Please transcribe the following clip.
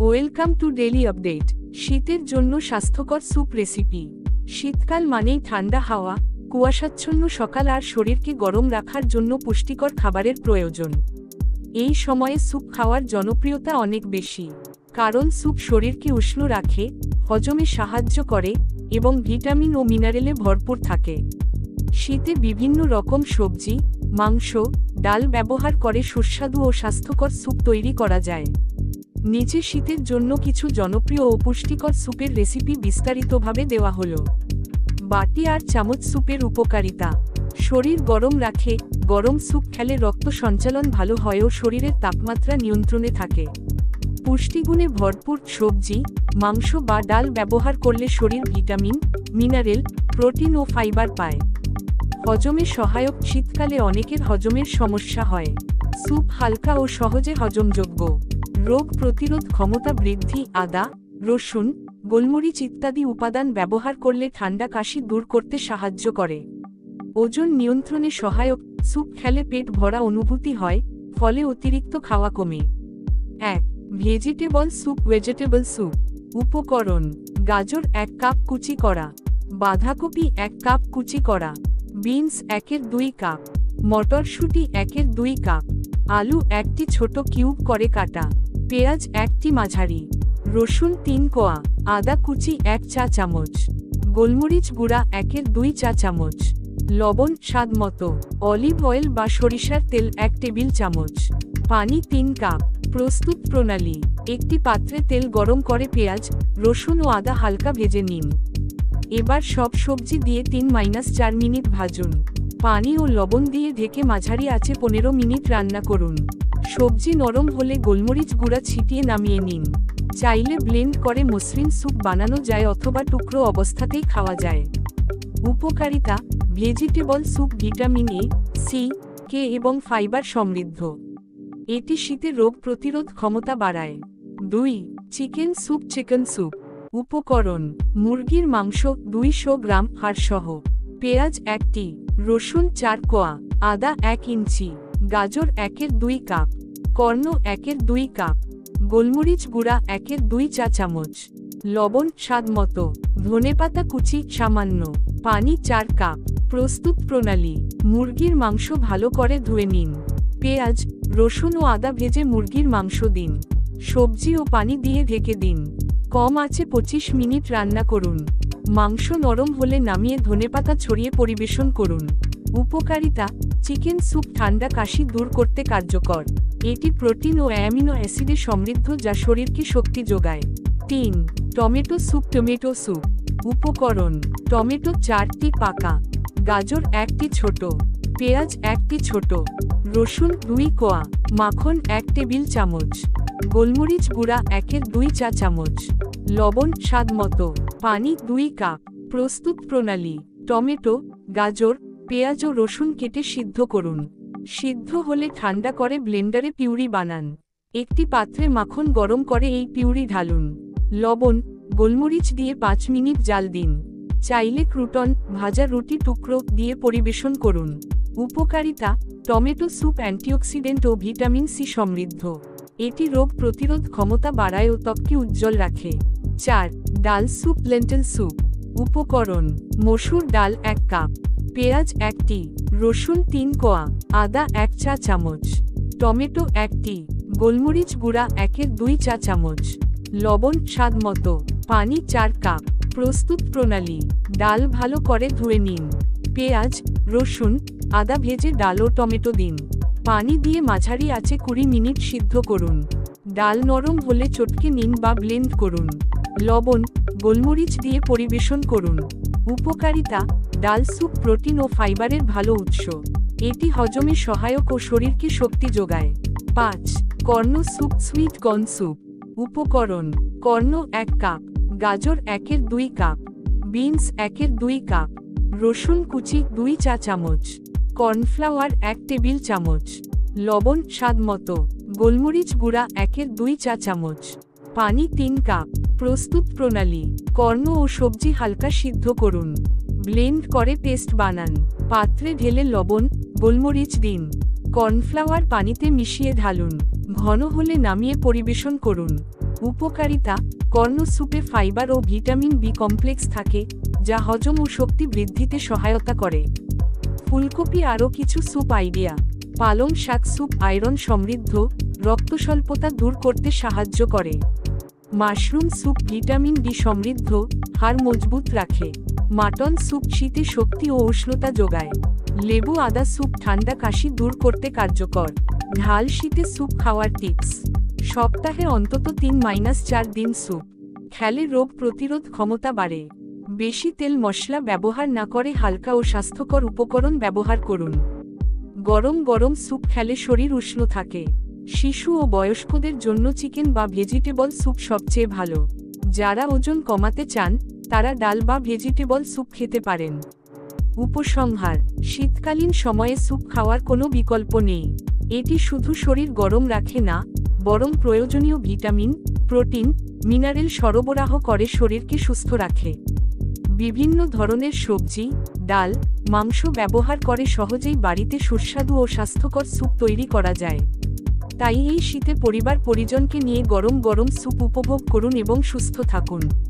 Welcome to daily update. শীতের জন্য স্বাস্থ্যকর স্যুপ রেসিপি। শীতকাল মানেই ঠান্ডা হাওয়া, কুয়াশাচ্ছন্ন সকাল আর শরীরকে গরম রাখার জন্য পুষ্টিকর খাবারের প্রয়োজন। এই সময়ে স্যুপ খাওয়ার জনপ্রিয়তা অনেক বেশি, কারণ স্যুপ শরীরকে উষ্ণ রাখে, হজমে সাহায্য করে এবং ভিটামিন ও মিনারেলে ভরপুর থাকে। শীতে বিভিন্ন রকম সবজি, মাংস, ডাল ব্যবহার করে সুস্বাদু ও স্বাস্থ্যকর স্যুপ তৈরি করা যায়। নিচে শীতের জন্য কিছু জনপ্রিয় ও পুষ্টিকর স্যুপের রেসিপি বিস্তারিতভাবে দেওয়া হলো। বাটি আর চামচ স্যুপের উপকারিতা। শরীর গরম রাখে। গরম স্যুপ খেলে রক্ত সঞ্চালন ভালো হয় ও শরীরের তাপমাত্রা নিয়ন্ত্রণে থাকে। পুষ্টিগুণে ভরপুর সবজি, মাংস বা ডাল ব্যবহার করলে শরীর ভিটামিন, মিনারেল, প্রোটিন ও ফাইবার পায়। হজমে সহায়ক। শীতকালে অনেকের হজমের সমস্যা হয়। স্যুপ হালকা ও সহজে হজমযোগ্য। রোগ প্রতিরোধ ক্ষমতা বৃদ্ধি। আদা, রসুন, গোলমরিচ ইত্যাদি উপাদান ব্যবহার করলে ঠান্ডা কাশি দূর করতে সাহায্য করে। ওজন নিয়ন্ত্রণে সহায়ক। স্যুপ খেলে পেট ভরা অনুভূতি হয়, ফলে অতিরিক্ত খাওয়া কমে। 1. Vegetable soup. Vegetable soup. উপকরণ: গাজর 1 কাপ কুচি করা, বাঁধাকপি 1 কাপ কুচি করা, বিনস 1/2 কাপ, মটরশুঁটি 1/2 কাপ, আলু 1টি ছোট কিউব করে কাটা, পেঁয়াজ 1টি মাঝারি, রসুন 3 কোয়া, আদা কুচি 1 চা চামচ, গোলমরিচ গুঁড়া 1/2 চা চামচ, লবণ স্বাদ মতো, অলিভ অয়েল বা সরিষার তেল 1 টেবিল চামচ, পানি 3 কাপ। প্রস্তুত প্রণালী: একটি পাত্রে তেল গরম করে পেঁয়াজ, রসুন ও আদা হালকা ভেজে নিন। এবার সব সবজি দিয়ে 3-4 মিনিট ভাজুন। পানি ও লবণ দিয়ে ঢেকে মাঝারি আঁচে 15 মিনিট রান্না করুন। সবজি নরম হলে গোলমরিচ গুঁড়া ছিটিয়ে নামিয়ে নিন। চাইলে ব্লেন্ড করে মসৃণ স্যুপ বানানো যায় অথবা টুকরো অবস্থাতেই খাওয়া যায়। উপকারিতা: vegetable soup vitamin A, C, K এবং ফাইবার সমৃদ্ধ। এটি শীতে রোগ প্রতিরোধ ক্ষমতা বাড়ায়। 2. Chicken soup. Chicken soup. উপকরণ: মুরগির মাংস 200 গ্রাম হাড়সহ, পেঁয়াজ 1টি, রসুন 4 কোয়া, আদা 1 ইঞ্চি, গাজর 1/2 কাপ, কর্ন 1/2 কাপ, গোলমরিচ গুঁড়া 1/2 চা চামচ, লবণ স্বাদ মতো, ধনেপাতা কুচি সামান্য, পানি 4 কাপ। প্রস্তুত প্রণালী: মুরগির মাংস ভালো করে ধুয়ে নিন। পেঁয়াজ, রসুন ও আদা ভেজে মুরগির মাংস দিন। সবজি ও পানি দিয়ে ঢেকে দিন। কম আঁচে 25 মিনিট রান্না করুন। মাংস নরম হলে নামিয়ে ধনেপাতা ছড়িয়ে পরিবেশন করুন। উপকারিতা: চিকেন স্যুপ ঠান্ডা কাশি দূর করতে কার্যকর। এটি প্রোটিন ও অ্যামিনো অ্যাসিডে সমৃদ্ধ যা শরীরকে শক্তি যোগায়। 3. Tomato soup. Tomato soup. উপকরণ: টমেটো 4টি পাকা, গাজর 1টি ছোট, পেঁয়াজ 1টি ছোট, রসুন 2 কোয়া, মাখন 1 টেবিল চামচ, গোলমরিচ গুঁড়া 1/2 চা চামচ, লবণ স্বাদ মতো, পানি 2 কাপ। প্রস্তুত প্রণালী: টমেটো, গাজর, পেঁয়াজ ও রসুন কেটে সিদ্ধ করুন। সিদ্ধ হলে ঠান্ডা করে ব্লেন্ডারে পিউরি বানান। একটি পাত্রে মাখন গরম করে এই পিউরি ঢালুন। লবণ, গোলমরিচ দিয়ে 5 মিনিট জাল দিন। চাইলে ক্রুটন, ভাজা রুটি টুকরো দিয়ে পরিবেশন করুন। উপকারিতা: টমেটো স্যুপ অ্যান্টিঅক্সিডেন্ট ও ভিটামিন সি সমৃদ্ধ। এটি রোগ প্রতিরোধ ক্ষমতা বাড়ায় ও ত্বককে উজ্জ্বল রাখে। 4. ডাল স্যুপ। Lentil soup. উপকরণ: মসুর ডাল 1 কাপ, পেঁয়াজ 1টি, রসুন 3 কোয়া, আদা 1 চা চামচ, টমেটো 1টি, গোলমরিচ গুঁড়া 1/2 চা চামচ, লবণ স্বাদ মতো, পানি 4 কাপ। প্রস্তুত প্রণালী: ডাল ভালো করে ধুয়ে নিন। পেঁয়াজ, রসুন, আদা ভেজে ডাল ও টমেটো দিন। পানি দিয়ে মাঝারি আঁচে 20 মিনিট সিদ্ধ করুন। ডাল নরম হলে চটকে নিন বা ব্লেন্ড করুন। লবণ, গোলমরিচ দিয়ে পরিবেশন করুন। উপকারিতা: ডাল স্যুপ প্রোটিন ও ফাইবারের ভালো উৎস। এটি হজমে সহায়ক ও শরীরকে শক্তি যোগায়। 5. Corn soup. Sweet corn soup. উপকরণ: কর্ন 1 কাপ, গাজর 1/2 কাপ, বিনস 1/2 কাপ, রসুন কুচি 2 চা চামচ, কর্নফ্লাওয়ার 1 টেবিল চামচ, লবণ স্বাদ মতো, গোলমরিচ গুঁড়া 1/2 চা চামচ, পানি 3 কাপ। প্রস্তুত প্রণালী: কর্ন ও সবজি হালকা সিদ্ধ করুন। ব্লেন্ড করে পেস্ট বানান। পাত্রে ঢেলে লবণ, গোলমরিচ দিন। কর্নফ্লাওয়ার পানিতে মিশিয়ে ঢালুন। ঘন হলে নামিয়ে পরিবেশন করুন। উপকারিতা: কর্ন স্যুপে ফাইবার ও ভিটামিন বি কমপ্লেক্স থাকে, যা হজম ও শক্তি বৃদ্ধিতে সহায়তা করে। ফুলকপি আরও কিছু স্যুপ আইডিয়া: পালং শাক স্যুপ আয়রন সমৃদ্ধ, রক্তস্বল্পতা দূর করতে সাহায্য করে। মাশরুম স্যুপ ভিটামিন ডি সমৃদ্ধ, হাড় মজবুত রাখে। মাটন স্যুপ শীতে শক্তি ও উষ্ণতা যোগায়। লেবু আদা স্যুপ ঠান্ডা কাশি দূর করতে কার্যকর। ঢাল শীতে স্যুপ খাওয়ার টিপস: সপ্তাহে অন্তত 3-4 দিন স্যুপ খেলে রোগ প্রতিরোধ ক্ষমতা বাড়ে। বেশি তেল মশলা ব্যবহার না করে হালকা ও স্বাস্থ্যকর উপকরণ ব্যবহার করুন। গরম গরম স্যুপ খেলে শরীর উষ্ণ থাকে। শিশু ও বয়স্কদের জন্য চিকেন বা ভেজিটেবল স্যুপ সবচেয়ে ভালো। যারা ওজন কমাতে চান, তারা ডাল বা ভেজিটেবল স্যুপ খেতে পারেন। উপসংহার: শীতকালীন সময়ে স্যুপ খাওয়ার কোনো বিকল্প নেই। এটি শুধু শরীর গরম রাখে না, বরং প্রয়োজনীয় ভিটামিন, প্রোটিন, মিনারেল সরবরাহ করে শরীরকে সুস্থ রাখে। বিভিন্ন ধরনের সবজি, ডাল, মাংস ব্যবহার করে সহজেই বাড়িতে সুস্বাদু ও স্বাস্থ্যকর স্যুপ তৈরি করা যায়। তাই এই শীতে পরিবার পরিজনকে নিয়ে গরম গরম স্যুপ উপভোগ করুন এবং সুস্থ থাকুন।